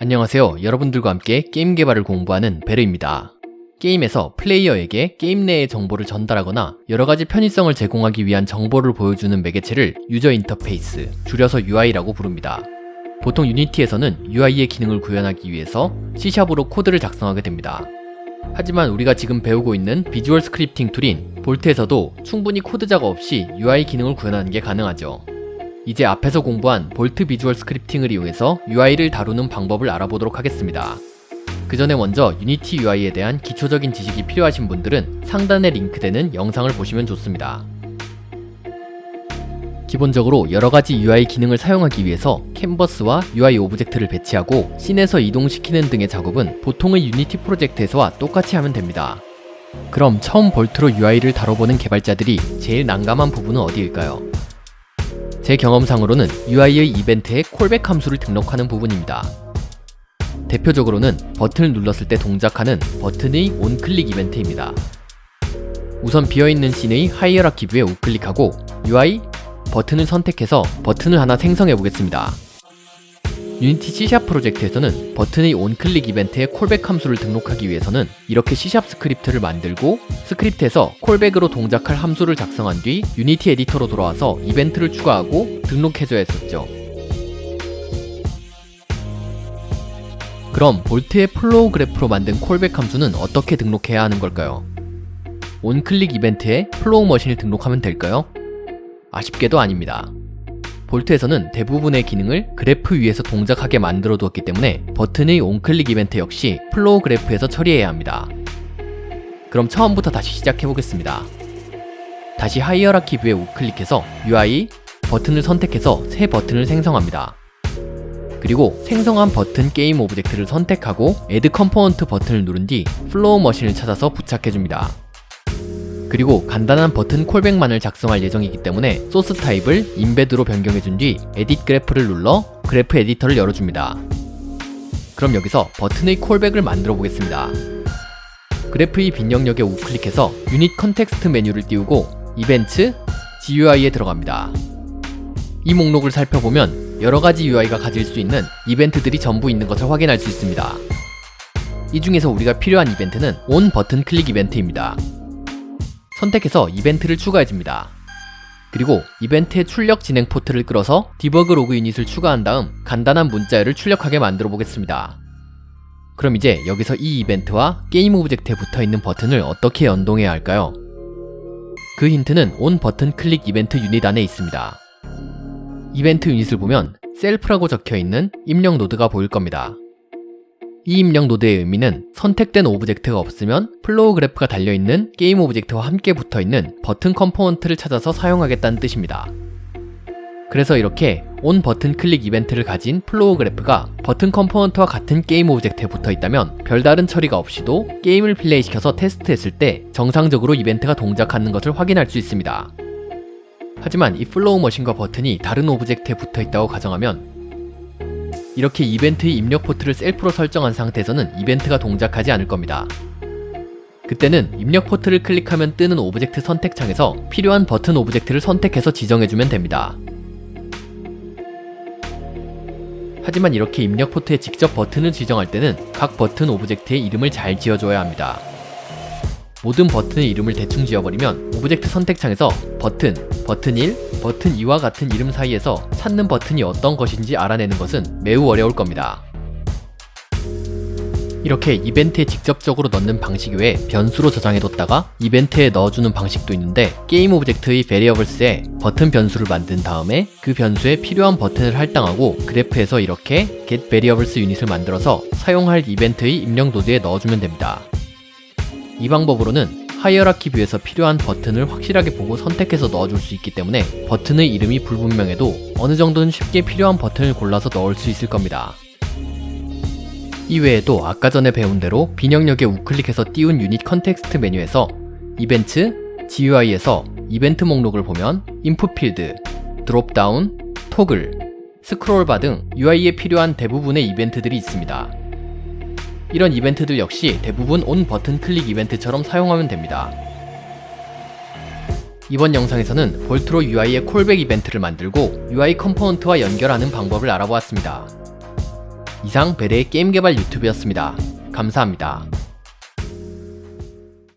안녕하세요. 여러분들과 함께 게임 개발을 공부하는 베르입니다. 게임에서 플레이어에게 게임 내의 정보를 전달하거나 여러가지 편의성을 제공하기 위한 정보를 보여주는 매개체를 유저 인터페이스, 줄여서 UI라고 부릅니다. 보통 유니티에서는 UI의 기능을 구현하기 위해서 C샵으로 코드를 작성하게 됩니다. 하지만 우리가 지금 배우고 있는 비주얼 스크립팅 툴인 볼트에서도 충분히 코드 작업 없이 UI 기능을 구현하는 게 가능하죠. 이제 앞에서 공부한 볼트 비주얼 스크립팅을 이용해서 UI를 다루는 방법을 알아보도록 하겠습니다. 그 전에 먼저 유니티 UI에 대한 기초적인 지식이 필요하신 분들은 상단에 링크되는 영상을 보시면 좋습니다. 기본적으로 여러가지 UI 기능을 사용하기 위해서 캔버스와 UI 오브젝트를 배치하고 씬에서 이동시키는 등의 작업은 보통의 유니티 프로젝트에서와 똑같이 하면 됩니다. 그럼 처음 볼트로 UI를 다뤄보는 개발자들이 제일 난감한 부분은 어디일까요? 제 경험상으로는 UI의 이벤트에 콜백 함수를 등록하는 부분입니다. 대표적으로는 버튼을 눌렀을 때 동작하는 버튼의 온클릭 이벤트입니다. 우선 비어있는 씬의 하이어라키 뷰에 우클릭하고 UI 버튼을 선택해서 버튼을 하나 생성해 보겠습니다. 유니티 C샵 프로젝트에서는 버튼의 온클릭 이벤트에 콜백 함수를 등록하기 위해서는 이렇게 C샵 스크립트를 만들고 스크립트에서 콜백으로 동작할 함수를 작성한 뒤 유니티 에디터로 돌아와서 이벤트를 추가하고 등록해줘야 했었죠. 그럼 볼트의 플로우 그래프로 만든 콜백 함수는 어떻게 등록해야 하는 걸까요? 온클릭 이벤트에 플로우 머신을 등록하면 될까요? 아쉽게도 아닙니다. 볼트에서는 대부분의 기능을 그래프 위에서 동작하게 만들어 두었기 때문에 버튼의 온클릭 이벤트 역시 플로우 그래프에서 처리해야 합니다. 그럼 처음부터 다시 시작해 보겠습니다. 다시 하이어라키 뷰에 우클릭해서 UI 버튼을 선택해서 새 버튼을 생성합니다. 그리고 생성한 버튼 게임 오브젝트를 선택하고 Add Component 버튼을 누른 뒤 플로우 머신을 찾아서 부착해 줍니다. 그리고 간단한 버튼 콜백만을 작성할 예정이기 때문에 소스 타입을 인베드로 변경해준 뒤 에딧 그래프를 눌러 그래프 에디터를 열어줍니다. 그럼 여기서 버튼의 콜백을 만들어 보겠습니다. 그래프의 빈 영역에 우클릭해서 유닛 컨텍스트 메뉴를 띄우고 이벤트, GUI에 들어갑니다. 이 목록을 살펴보면 여러가지 UI가 가질 수 있는 이벤트들이 전부 있는 것을 확인할 수 있습니다. 이 중에서 우리가 필요한 이벤트는 온 버튼 클릭 이벤트입니다. 선택해서 이벤트를 추가해줍니다. 그리고 이벤트의 출력 진행 포트를 끌어서 디버그 로그 유닛을 추가한 다음 간단한 문자열을 출력하게 만들어 보겠습니다. 그럼 이제 여기서 이 이벤트와 게임 오브젝트에 붙어있는 버튼을 어떻게 연동해야 할까요? 그 힌트는 온 버튼 클릭 이벤트 유닛 안에 있습니다. 이벤트 유닛을 보면 셀프라고 적혀있는 입력 노드가 보일 겁니다. 이 입력 노드의 의미는 선택된 오브젝트가 없으면 플로우 그래프가 달려있는 게임 오브젝트와 함께 붙어있는 버튼 컴포넌트를 찾아서 사용하겠다는 뜻입니다. 그래서 이렇게 온 버튼 클릭 이벤트를 가진 플로우 그래프가 버튼 컴포넌트와 같은 게임 오브젝트에 붙어있다면 별다른 처리가 없이도 게임을 플레이시켜서 테스트했을 때 정상적으로 이벤트가 동작하는 것을 확인할 수 있습니다. 하지만 이 플로우 머신과 버튼이 다른 오브젝트에 붙어있다고 가정하면 이렇게 이벤트의 입력 포트를 셀프로 설정한 상태에서는 이벤트가 동작하지 않을 겁니다. 그때는 입력 포트를 클릭하면 뜨는 오브젝트 선택창에서 필요한 버튼 오브젝트를 선택해서 지정해주면 됩니다. 하지만 이렇게 입력 포트에 직접 버튼을 지정할 때는 각 버튼 오브젝트의 이름을 잘 지어줘야 합니다. 모든 버튼의 이름을 대충 지어버리면 오브젝트 선택창에서 버튼, 버튼 1, 버튼 2와 같은 이름 사이에서 찾는 버튼이 어떤 것인지 알아내는 것은 매우 어려울 겁니다. 이렇게 이벤트에 직접적으로 넣는 방식 외에 변수로 저장해뒀다가 이벤트에 넣어주는 방식도 있는데 게임 오브젝트의 variables에 버튼 변수를 만든 다음에 그 변수에 필요한 버튼을 할당하고 그래프에서 이렇게 get variables 유닛을 만들어서 사용할 이벤트의 입력 노드에 넣어주면 됩니다. 이 방법으로는 하이어라키 뷰에서 필요한 버튼을 확실하게 보고 선택해서 넣어줄 수 있기 때문에 버튼의 이름이 불분명해도 어느 정도는 쉽게 필요한 버튼을 골라서 넣을 수 있을 겁니다. 이외에도 아까 전에 배운 대로 빈 영역에 우클릭해서 띄운 유닛 컨텍스트 메뉴에서 이벤트, GUI에서 이벤트 목록을 보면 인풋 필드, 드롭다운, 토글, 스크롤바 등 UI에 필요한 대부분의 이벤트들이 있습니다. 이런 이벤트들 역시 대부분 온 버튼 클릭 이벤트처럼 사용하면 됩니다. 이번 영상에서는 볼트로 UI의 콜백 이벤트를 만들고 UI 컴포넌트와 연결하는 방법을 알아보았습니다. 이상 베레의 게임 개발 유튜브였습니다. 감사합니다.